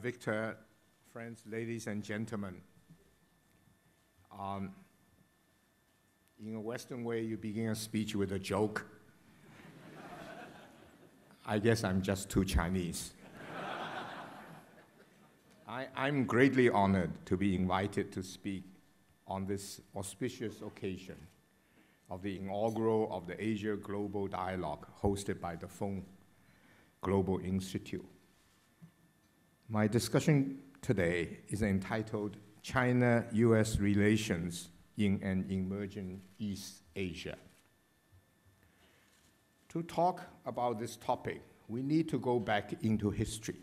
Victor, friends, ladies and gentlemen. In a Western way, you begin a speech with a joke. I guess I'm just too Chinese. I'm greatly honored to be invited to speak on this auspicious occasion of the inaugural of the Asia Global Dialogue hosted by the Fung Global Institute. My discussion today is entitled China-US Relations in an Emerging East Asia. To talk about this topic, we need to go back into history.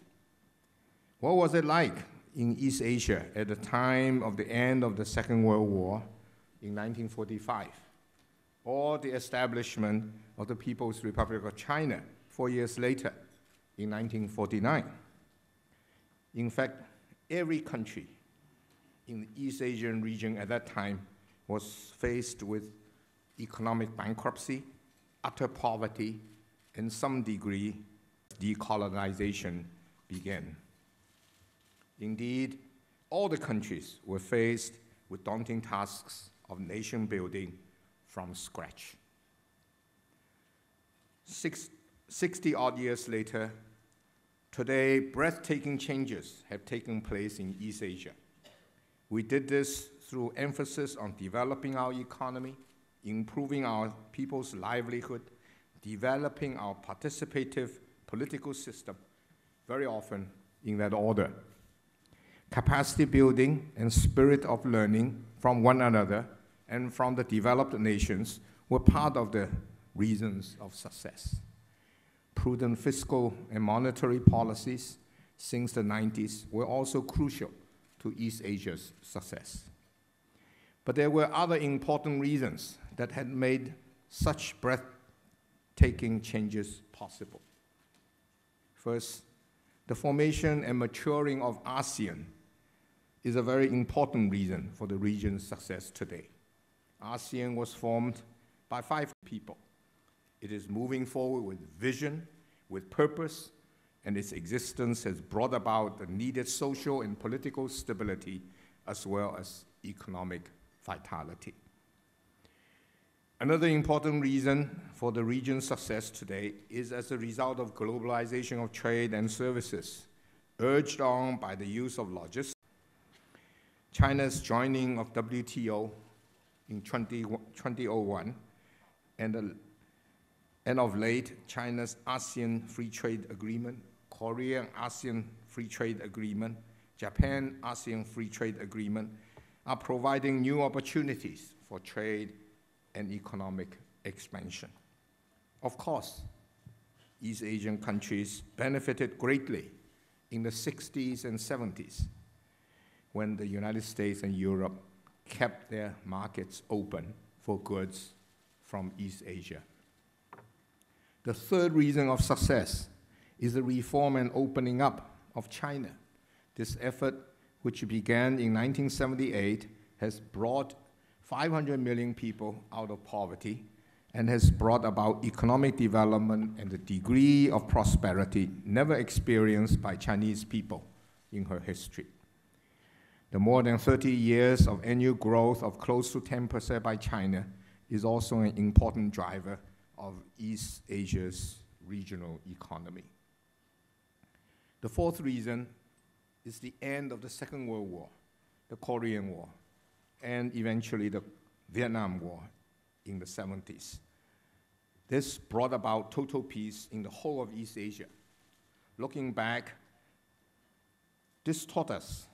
What was it like in East Asia at the time of the end of the Second World War in 1945, or the establishment of the People's Republic of China 4 years later in 1949? In fact, every country in the East Asian region at that time was faced with economic bankruptcy, utter poverty, and some degree decolonization began. Indeed, all the countries were faced with daunting tasks of nation building from scratch. 60-odd years later, today, breathtaking changes have taken place in East Asia. We did this through emphasis on developing our economy, improving our people's livelihood, developing our participative political system, very often in that order. Capacity building and spirit of learning from one another and from the developed nations were part of the reasons of success. Prudent fiscal and monetary policies since the 90s were also crucial to East Asia's success. But there were other important reasons that had made such breathtaking changes possible. First, the formation and maturing of ASEAN is a very important reason for the region's success today. ASEAN was formed by 5 people. It is moving forward with vision, with purpose, and its existence has brought about the needed social and political stability as well as economic vitality. Another important reason for the region's success today is as a result of globalization of trade and services, urged on by the use of logistics. China's joining of WTO in 2001, and of late, China's ASEAN Free Trade Agreement, Korean ASEAN Free Trade Agreement, Japan ASEAN Free Trade Agreement are providing new opportunities for trade and economic expansion. Of course, East Asian countries benefited greatly in the 60s and 70s when the United States and Europe kept their markets open for goods from East Asia. The third reason of success is the reform and opening up of China. This effort, which began in 1978, has brought 500 million people out of poverty and has brought about economic development and the degree of prosperity never experienced by Chinese people in her history. The more than 30 years of annual growth of close to 10% by China is also an important driver of East Asia's regional economy. The fourth reason is the end of the Second World War, the Korean War, and eventually the Vietnam War in the 70s. This brought about total peace in the whole of East Asia. Looking back, this taught us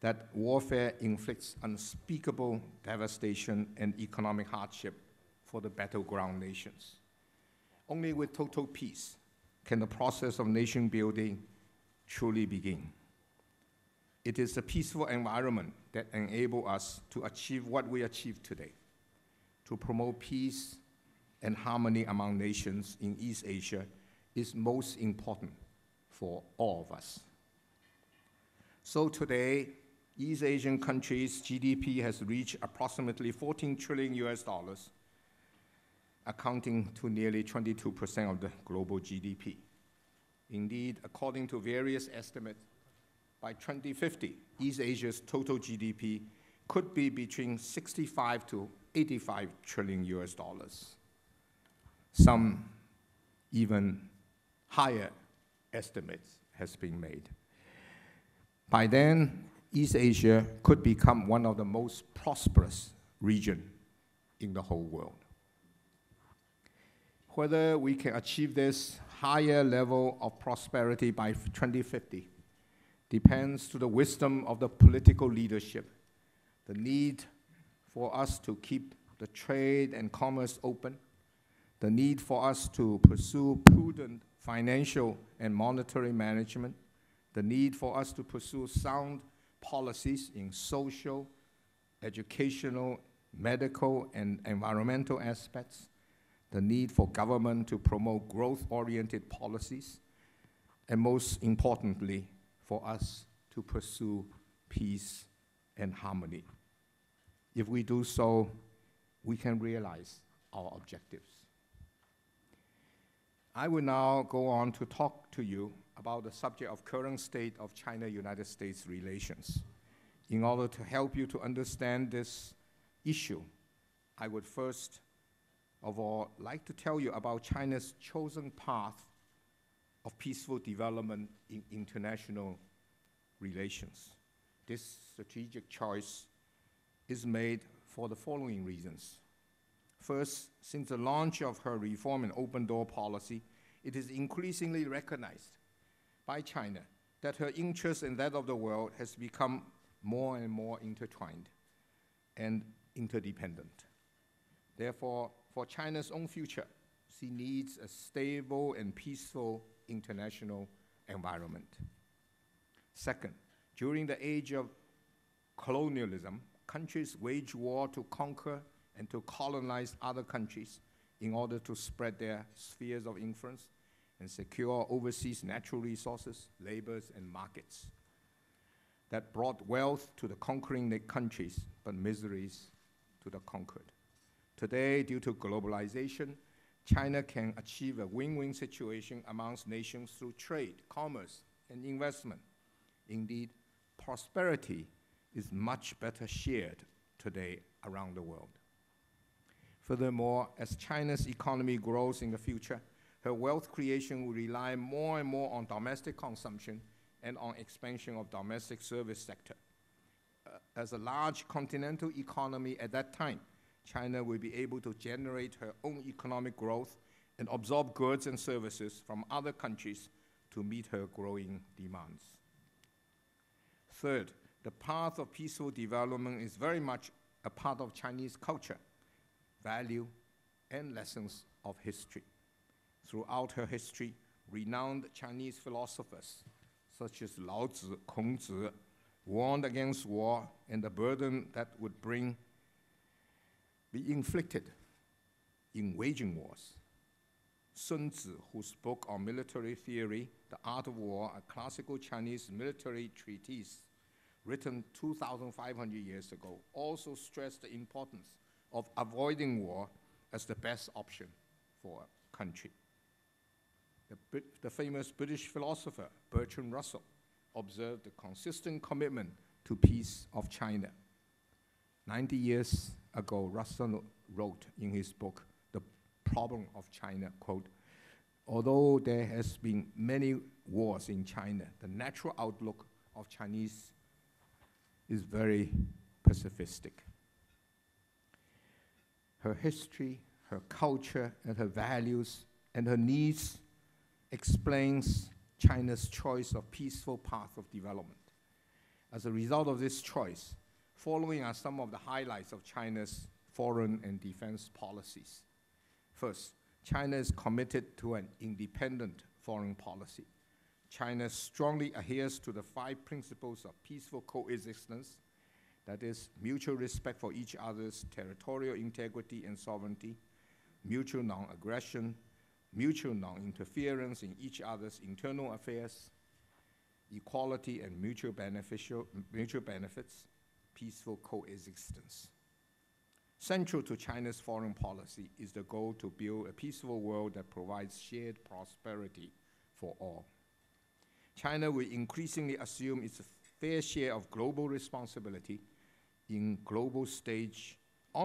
that warfare inflicts unspeakable devastation and economic hardship for the battleground nations. Only with total peace can the process of nation building truly begin. It is the peaceful environment that enables us to achieve what we achieve today, to promote peace and harmony among nations in East Asia is most important for all of us. So today, East Asian countries' GDP has reached approximately 14 trillion US dollars, accounting to nearly 22% of the global GDP. Indeed, according to various estimates, by 2050, East Asia's total GDP could be between 65 to 85 trillion US dollars. Some even higher estimates has been made. By then, East Asia could become one of the most prosperous regions in the whole world. Whether we can achieve this higher level of prosperity by 2050 depends to the wisdom of the political leadership, the need for us to keep the trade and commerce open, the need for us to pursue prudent financial and monetary management, the need for us to pursue sound policies in social, educational, medical, and environmental aspects, the need for government to promote growth-oriented policies, and most importantly, for us to pursue peace and harmony. If we do so, we can realize our objectives. I will now go on to talk to you about the subject of current state of China-United States relations. In order to help you to understand this issue, I would first of all like to tell you about China's chosen path of peaceful development in international relations. This strategic choice is made for the following reasons. First, since the launch of her reform and open door policy, it is increasingly recognized by China that her interest and that of the world has become more and more intertwined and interdependent. Therefore, for China's own future, she needs a stable and peaceful international environment. Second, during the age of colonialism, countries wage war to conquer and to colonize other countries in order to spread their spheres of influence and secure overseas natural resources, labors, and markets. That brought wealth to the conquering countries, but miseries to the conquered. Today, due to globalization, China can achieve a win-win situation amongst nations through trade, commerce, and investment. Indeed, prosperity is much better shared today around the world. Furthermore, as China's economy grows in the future, her wealth creation will rely more and more on domestic consumption and on expansion of domestic service sector. As a large continental economy at that time, China will be able to generate her own economic growth and absorb goods and services from other countries to meet her growing demands. Third, the path of peaceful development is very much a part of Chinese culture, value, and lessons of history. Throughout her history, renowned Chinese philosophers such as Lao Tzu, Kong Tzu, warned against war and the burden that would be inflicted in waging wars. Sun Tzu, who spoke on military theory, The Art of War, a classical Chinese military treatise written 2,500 years ago, also stressed the importance of avoiding war as the best option for a country. The famous British philosopher Bertrand Russell observed the consistent commitment to peace of China. 90 years ago, Russell wrote in his book, The Problem of China, quote, "Although there has been many wars in China, the natural outlook of Chinese is very pacifistic. Her history, her culture, and her values, and her needs explains China's choice of peaceful path of development. As a result of this choice, following are some of the highlights of China's foreign and defense policies. First, China is committed to an independent foreign policy. China strongly adheres to the 5 principles of peaceful coexistence, that is, mutual respect for each other's territorial integrity and sovereignty, mutual non-aggression, mutual non-interference in each other's internal affairs, equality and mutual benefits, peaceful coexistence. Central to China's foreign policy is the goal to build a peaceful world that provides shared prosperity for all. China will increasingly assume its fair share of global responsibility on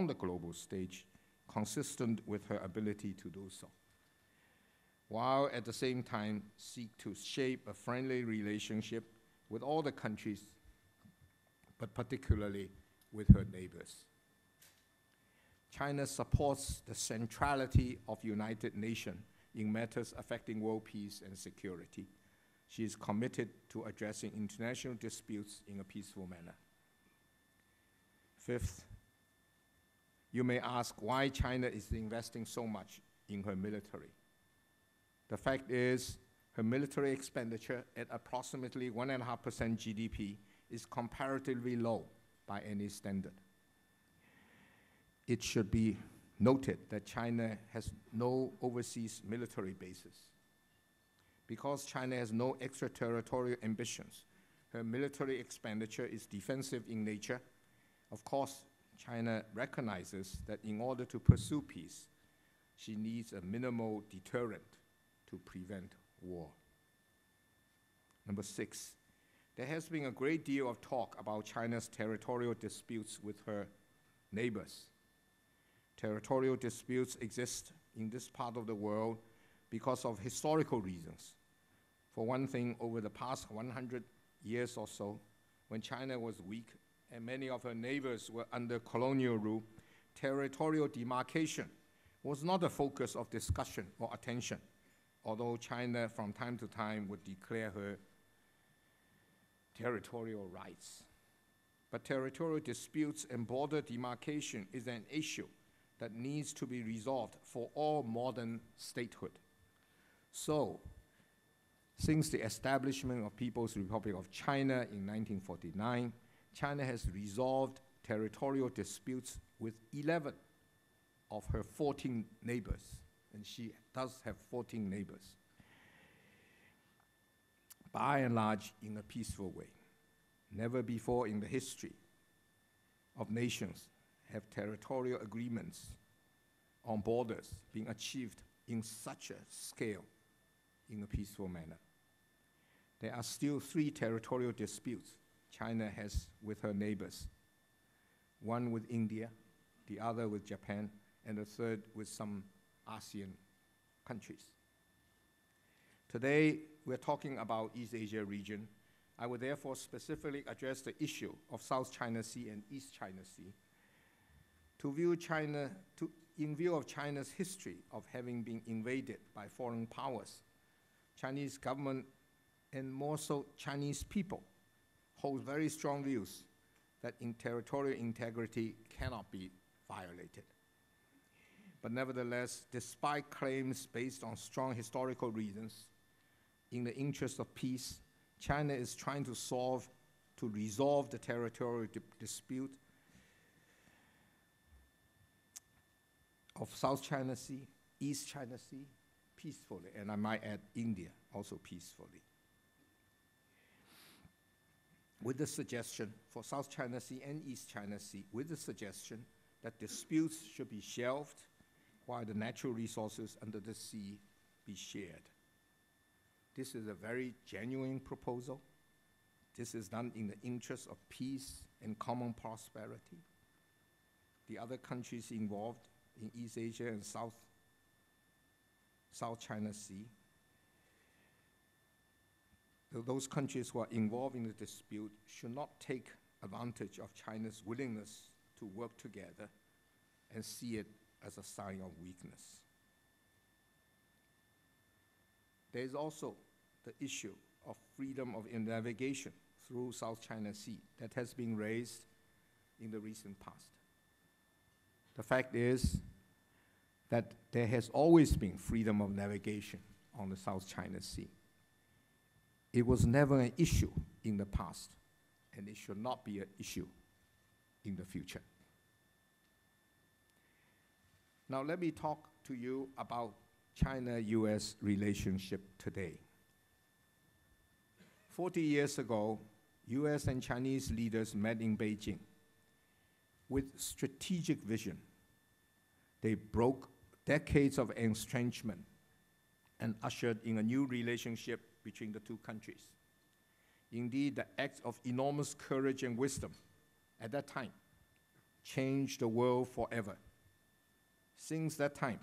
the global stage, consistent with her ability to do so, while at the same time seek to shape a friendly relationship with all the countries, but particularly with her neighbors. China supports the centrality of United Nations in matters affecting world peace and security. She is committed to addressing international disputes in a peaceful manner. Fifth, you may ask why China is investing so much in her military. The fact is, her military expenditure at approximately 1.5% GDP is comparatively low by any standard. It should be noted that China has no overseas military bases. Because China has no extraterritorial ambitions, her military expenditure is defensive in nature. Of course, China recognizes that in order to pursue peace, she needs a minimal deterrent to prevent war. Number 6, there has been a great deal of talk about China's territorial disputes with her neighbors. Territorial disputes exist in this part of the world because of historical reasons. For one thing, over the past 100 years or so, when China was weak and many of her neighbors were under colonial rule, territorial demarcation was not a focus of discussion or attention, although China from time to time would declare her territorial rights. But territorial disputes and border demarcation is an issue that needs to be resolved for all modern statehood. So, since the establishment of People's Republic of China in 1949, China has resolved territorial disputes with 11 of her 14 neighbors, and she does have 14 neighbors, by and large in a peaceful way. Never before in the history of nations have territorial agreements on borders been achieved in such a scale in a peaceful manner. There are still 3 territorial disputes China has with her neighbors, one with India, the other with Japan, and the third with some ASEAN countries. Today, we're talking about East Asia region. I will therefore specifically address the issue of South China Sea and East China Sea. In view of China's history of having been invaded by foreign powers, Chinese government and more so Chinese people hold very strong views that territorial integrity cannot be violated. But nevertheless, despite claims based on strong historical reasons, in the interest of peace, China is trying to resolve the territorial dispute of South China Sea, East China Sea, peacefully, and I might add India also peacefully. With the suggestion for South China Sea and East China Sea, with the suggestion that disputes should be shelved while the natural resources under the sea be shared. This is a very genuine proposal. This is done in the interest of peace and common prosperity. The other countries involved in East Asia and South China Sea, those countries who are involved in the dispute should not take advantage of China's willingness to work together and see it as a sign of weakness. There is also the issue of freedom of navigation through South China Sea that has been raised in the recent past. The fact is that there has always been freedom of navigation on the South China Sea. It was never an issue in the past, and it should not be an issue in the future. Now let me talk to you about China-US relationship today. 40 years ago, US and Chinese leaders met in Beijing with strategic vision. They broke decades of entrenchment and ushered in a new relationship between the two countries. Indeed, the act of enormous courage and wisdom at that time changed the world forever. Since that time,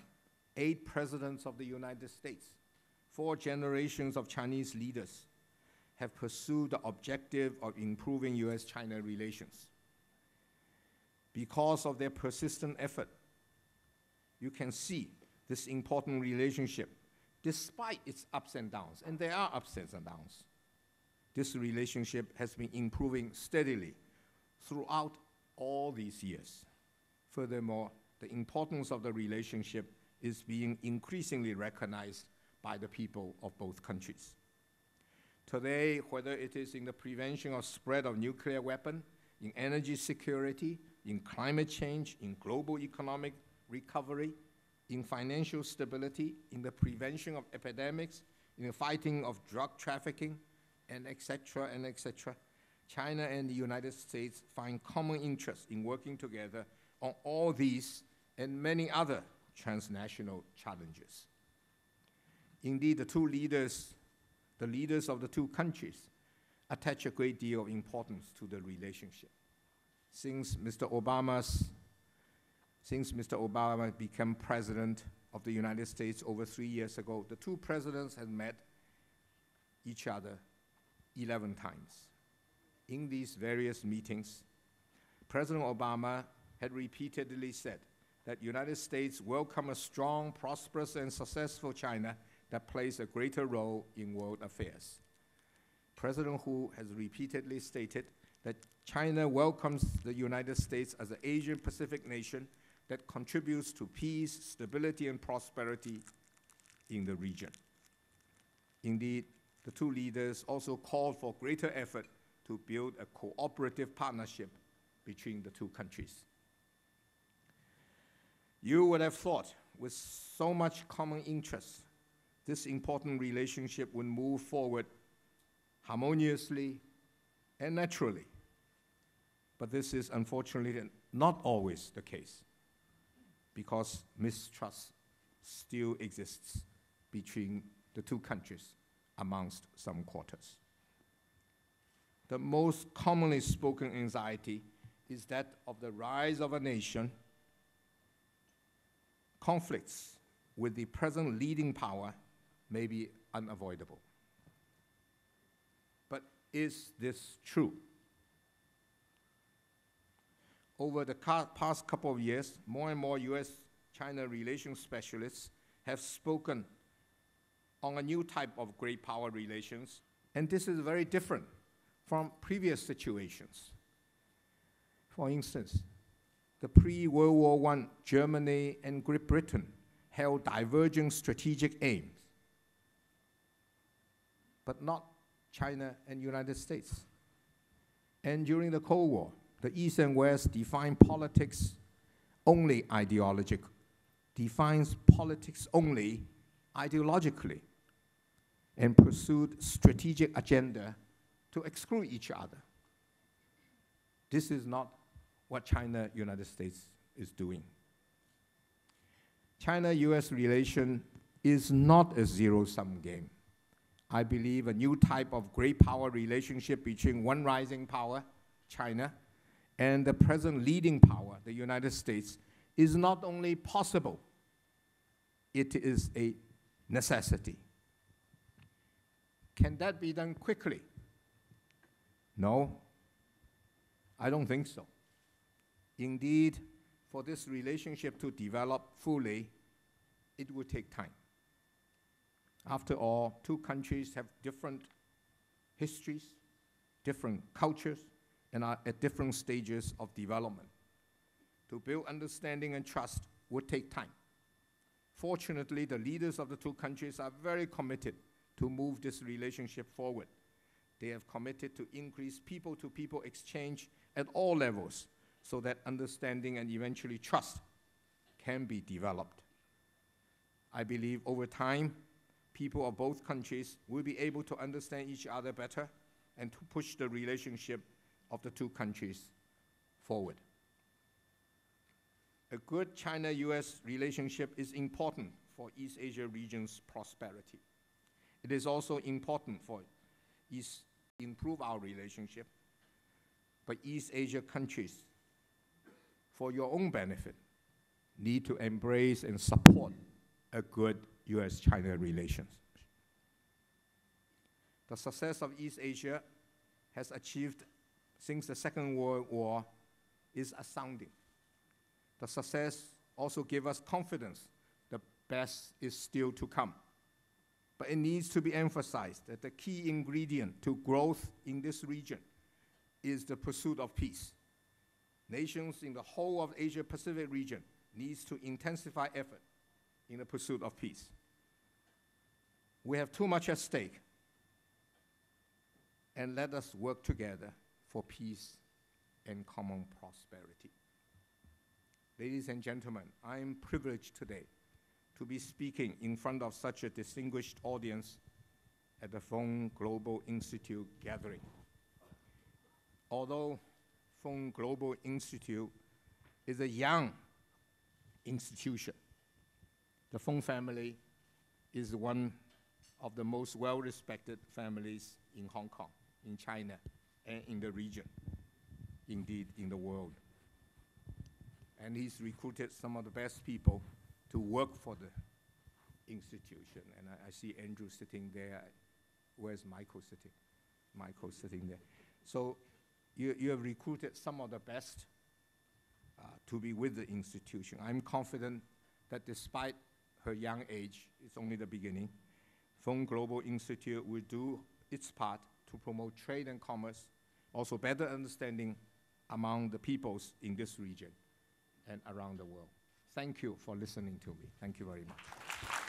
8 presidents of the United States, 4 generations of Chinese leaders have pursued the objective of improving US-China relations. Because of their persistent effort, you can see this important relationship, despite its ups and downs, and there are ups and downs, this relationship has been improving steadily throughout all these years. Furthermore, the importance of the relationship is being increasingly recognized by the people of both countries. Today, whether it is in the prevention of spread of nuclear weapons, in energy security, in climate change, in global economic recovery, in financial stability, in the prevention of epidemics, in the fighting of drug trafficking, and etc., China and the United States find common interest in working together on all these and many other transnational challenges. Indeed, the leaders of the two countries attach a great deal of importance to the relationship. Since Mr. Obama became president of the United States over 3 years ago, the two presidents had met each other 11 times. In these various meetings, President Obama had repeatedly said that the United States welcomes a strong, prosperous, and successful China that plays a greater role in world affairs. President Hu has repeatedly stated that China welcomes the United States as an Asian-Pacific nation that contributes to peace, stability, and prosperity in the region. Indeed, the two leaders also called for greater effort to build a cooperative partnership between the two countries. You would have thought, with so much common interest, this important relationship would move forward harmoniously and naturally. But this is unfortunately not always the case, because mistrust still exists between the two countries amongst some quarters. The most commonly spoken anxiety is that of the rise of a nation. Conflicts with the present leading power may be unavoidable. But is this true? Over the past couple of years, more and more US-China relations specialists have spoken on a new type of great power relations, and this is very different from previous situations. For instance, the pre-World War I Germany and Great Britain held diverging strategic aims, but not China and United States. And during the Cold War, the East and West defined politics only ideologically, and pursued strategic agenda to exclude each other. This is not what China-United States is doing. China-US relation is not a zero-sum game. I believe a new type of great power relationship between one rising power, China, and the present leading power, the United States, is not only possible, it is a necessity. Can that be done quickly? No, I don't think so. Indeed, for this relationship to develop fully, it will take time. After all, two countries have different histories, different cultures, and are at different stages of development. To build understanding and trust would take time. Fortunately, the leaders of the two countries are very committed to move this relationship forward. They have committed to increase people-to-people exchange at all levels so that understanding and eventually trust can be developed. I believe over time, people of both countries will be able to understand each other better and to push the relationship of the two countries forward. A good China-US relationship is important for East Asia region's prosperity. It is also important for East improve our relationship, but East Asia countries, for your own benefit, need to embrace and support a good US-China relations. The success of East Asia has achieved since the Second World War is astounding. The success also gives us confidence the best is still to come. But it needs to be emphasized that the key ingredient to growth in this region is the pursuit of peace. Nations in the whole of Asia-Pacific region needs to intensify effort in the pursuit of peace. We have too much at stake, and let us work together for peace and common prosperity. Ladies and gentlemen, I am privileged today to be speaking in front of such a distinguished audience at the Fung Global Institute gathering. Although Fung Global Institute is a young institution, the Fung family is one of the most well-respected families in Hong Kong, in China, and in the region, indeed in the world. And he's recruited some of the best people to work for the institution. And I see Andrew sitting there. Where's Michael sitting? Michael's sitting there. So you have recruited some of the best to be with the institution. I'm confident that despite her young age, it's only the beginning, Fung Global Institute will do its part to promote trade and commerce, also better understanding among the peoples in this region and around the world. Thank you for listening to me. Thank you very much.